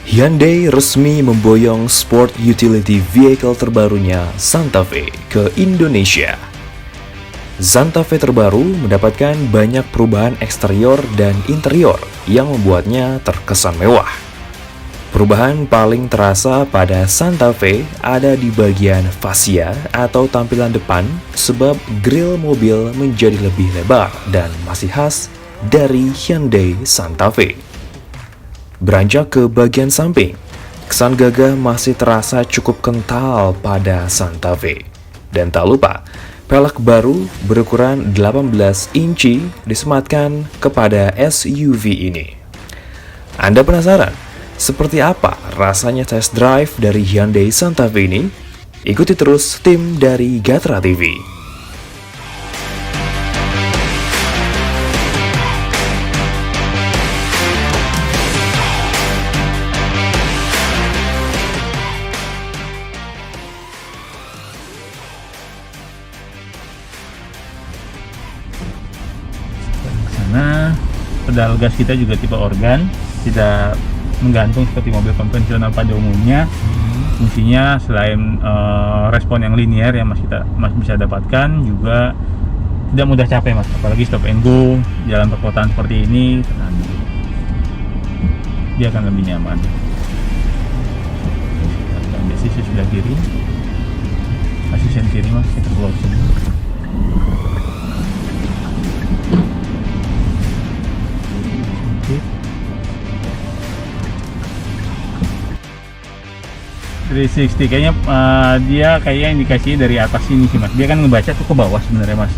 Hyundai resmi memboyong sport utility vehicle terbarunya Santa Fe ke Indonesia. Santa Fe terbaru mendapatkan banyak perubahan eksterior dan interior yang membuatnya terkesan mewah. Perubahan paling terasa pada Santa Fe ada di bagian fascia atau tampilan depan sebab grill mobil menjadi lebih lebar dan masih khas dari Hyundai Santa Fe. Beranjak ke bagian samping, kesan gagah masih terasa cukup kental pada Santa Fe. Dan tak lupa, pelek baru berukuran 18 inci disematkan kepada SUV ini. Anda penasaran? Seperti apa rasanya test drive dari Hyundai Santa Fe ini? Ikuti terus tim dari Gatra TV. Karena pedal gas kita juga tipe organ, tidak menggantung seperti mobil konvensional pada umumnya. Fungsinya selain respon yang linear yang kita bisa dapatkan, juga tidak mudah capek mas, apalagi stop and go jalan perkotaan seperti ini, dia akan lebih nyaman. Sisi sebelah kiri, asisten kiri mas, kita closing. Dari 360 kayaknya dia kayak indikasi dari atas sini sih mas. Dia kan ngebaca tuh ke bawah sebenarnya mas.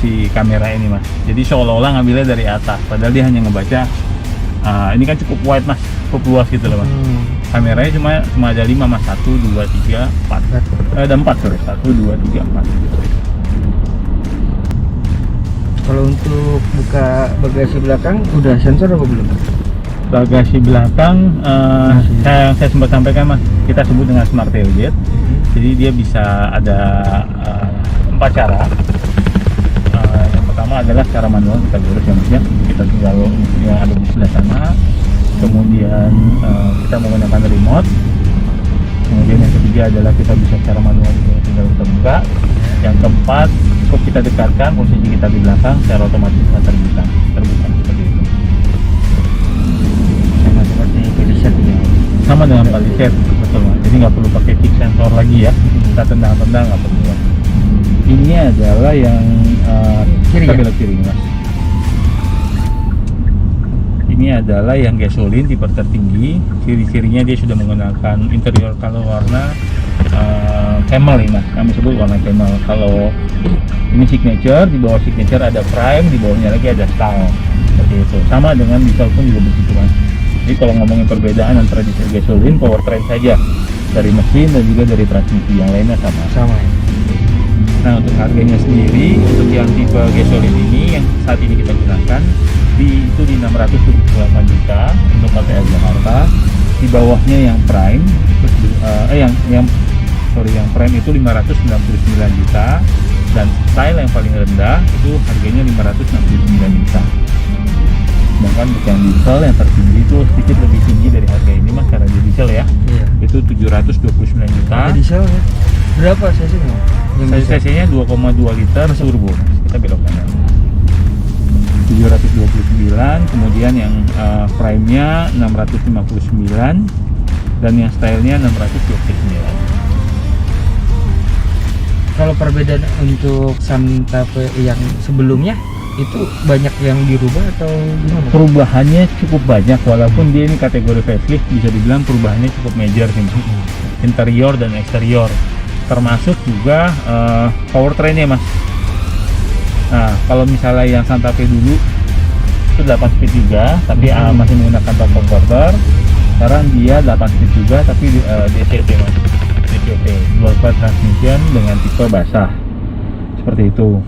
Si kamera ini mas. Jadi seolah-olah ngambilnya dari atas. Padahal dia hanya ngebaca. Ini kan cukup wide mas, cukup luas gitu loh mas. Kameranya cuma ada 5 mas. 1, 2, 3, 4. Ada 4 sorry. 1, 2, 3, 4. Kalau untuk buka bagasi belakang udah sensor apa belum? Bagasi belakang saya sempat sampaikan mas, kita sebut dengan smart tailgate. Jadi dia bisa ada 4 cara. Yang pertama adalah secara manual, kita lurus ya mas ya, kita tinggal yang ada di sebelah sana. Kemudian kita menggunakan remote. Kemudian yang ketiga adalah kita bisa secara manual, tinggal kita buka. Yang keempat, cukup kita dekatkan posisi kita di belakang, secara otomatis akan terbuka seperti itu. Sama dengan palisade, betul mas. Jadi nggak perlu pakai kick sensor lagi ya. Kita tendang-tendang nggak perlu. Ini adalah yang kita belok kiri mas. Ini adalah yang gasolin tipe tertinggi. Ciri-cirinya dia sudah menggunakan interior kalau warna camel ini mas. Kami sebut warna camel. Kalau ini signature, di bawah signature ada prime, di bawahnya lagi ada style. Seperti itu. Sama dengan diesel pun juga begitu mas. Jadi kalau ngomongin perbedaan antara diesel gasolin, powertrain saja dari mesin dan juga dari transmisi, yang lainnya sama ya. Nah untuk harganya sendiri, untuk yang tipe gasolin ini yang saat ini kita gunakan itu di 678 juta untuk KTR Jakarta. Di bawahnya yang prime, yang prime itu 599 juta, dan style yang paling rendah itu harganya 569 juta. Sedangkan untuk yang diesel yang tertinggi itu sedikit lebih tinggi dari harga ini mas, karena dia diesel ya. Iya. Itu 729 juta. Diesel ya? Berapa cc-nya? Cc-nya 2,2 liter turbo mas. Kita belok kanan. 729, kemudian yang prime-nya 659 dan yang style-nya 629. Kalau perbedaan untuk Santa Fe yang sebelumnya itu banyak yang dirubah atau gimana? Perubahannya cukup banyak, walaupun dia ini kategori facelift, bisa dibilang perubahannya cukup major sih mas. Interior dan eksterior, termasuk juga powertrainnya mas. Nah kalau misalnya yang Santa Fe dulu itu 8 speed juga, tapi masih menggunakan top converter. Sekarang dia 8 speed juga, tapi DCT mas. DCT, dual clutch transmission dengan tipe basah, seperti itu.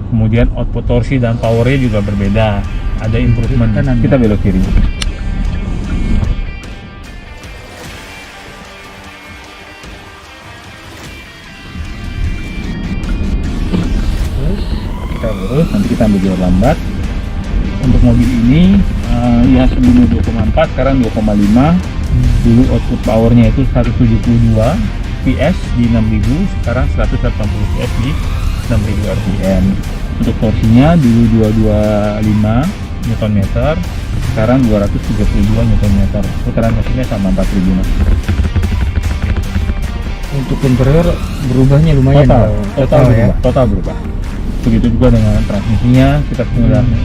Kemudian output torsi dan powernya juga berbeda, ada improvement. Kita belok kiri. Kita lurus, nanti kita ambil jalur lambat. Untuk mobil ini ya sebelumnya 2,4 sekarang 2,5. Dulu output powernya itu 172 PS di 6000, sekarang 180 PS di 6000 RPM. Untuk torsinya dulu 225 Nm, sekarang 232 Nm. Putaran mesinnya sama 4000 Mas. Untuk interior berubahnya lumayan. Total berubah. Begitu juga dengan transmisinya, kita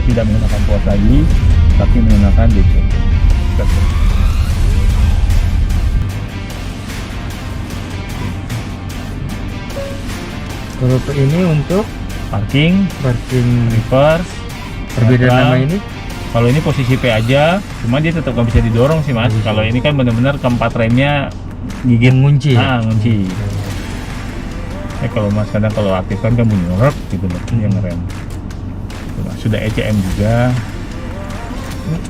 tidak menggunakan power lagi, tapi menggunakan DC. Kalau ini untuk Parking, reverse, perbedaan netral. nama ini? Kalau ini posisi P aja, cuma dia tetap nggak bisa didorong sih Mas. Kalau ini kan benar-benar keempat remnya gigit Ngunci ya? ngunci. Kalau Mas kadang kalau aktifkan kan bunyi rek gitu loh, dia ngerem. Sudah ECM juga.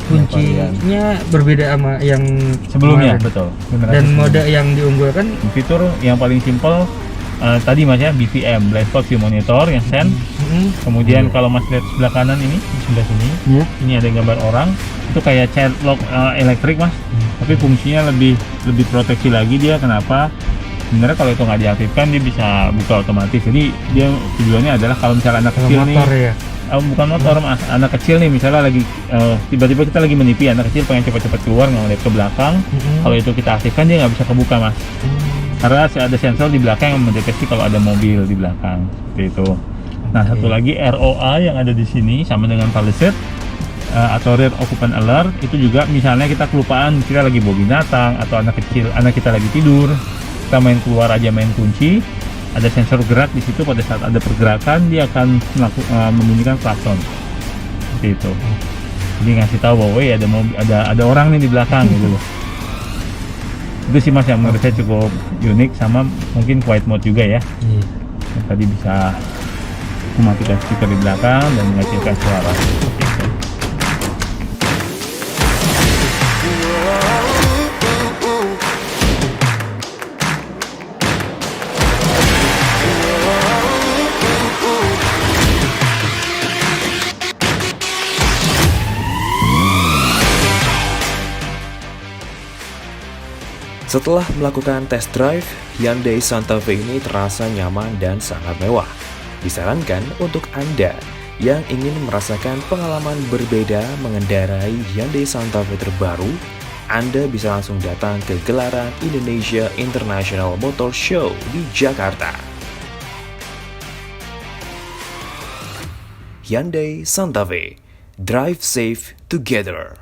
Kuncinya berbeda sama yang Sebelumnya, kemarin. betul. Dan mode yang diunggulkan Fitur yang paling simpel tadi Mas ya, BVM, Blind Spot View Monitor yang sense. Kemudian kalau Mas lihat sebelah kanan ini, di sebelah sini, ini ada gambar orang. Itu kayak child lock elektrik Mas. Tapi fungsinya lebih proteksi lagi dia. Kenapa? Sebenarnya kalau itu nggak diaktifkan dia bisa buka otomatis. Jadi dia tujuannya adalah kalau misalnya anak kecil motor nih, ya? bukan motor Mas, anak kecil nih misalnya lagi tiba-tiba kita lagi menipi, anak kecil pengen cepat-cepat keluar nggak ngeliat ke belakang. Kalau itu kita aktifkan dia nggak bisa kebuka Mas. Karena ada sensor di belakang yang mendeteksi kalau ada mobil di belakang, seperti itu. Nah, satu lagi ROA yang ada di sini sama dengan Palisade atau Rear Occupant Alert, itu juga misalnya kita kelupaan kita lagi bawa binatang atau anak kita lagi tidur, kita main keluar aja main kunci, ada sensor gerak di situ, pada saat ada pergerakan dia akan membunyikan klakson, seperti itu. Jadi ngasih tahu bahwa ada orang nih di belakang gitu loh. Itu sih Mas yang menurut saya cukup unik, sama mungkin quiet mode juga ya. Yang tadi bisa mematikan speaker di belakang dan mengecilkan suara. Setelah melakukan test drive, Hyundai Santa Fe ini terasa nyaman dan sangat mewah. Disarankan untuk Anda yang ingin merasakan pengalaman berbeda mengendarai Hyundai Santa Fe terbaru, Anda bisa langsung datang ke gelaran Indonesia International Motor Show di Jakarta. Hyundai Santa Fe, drive safe together.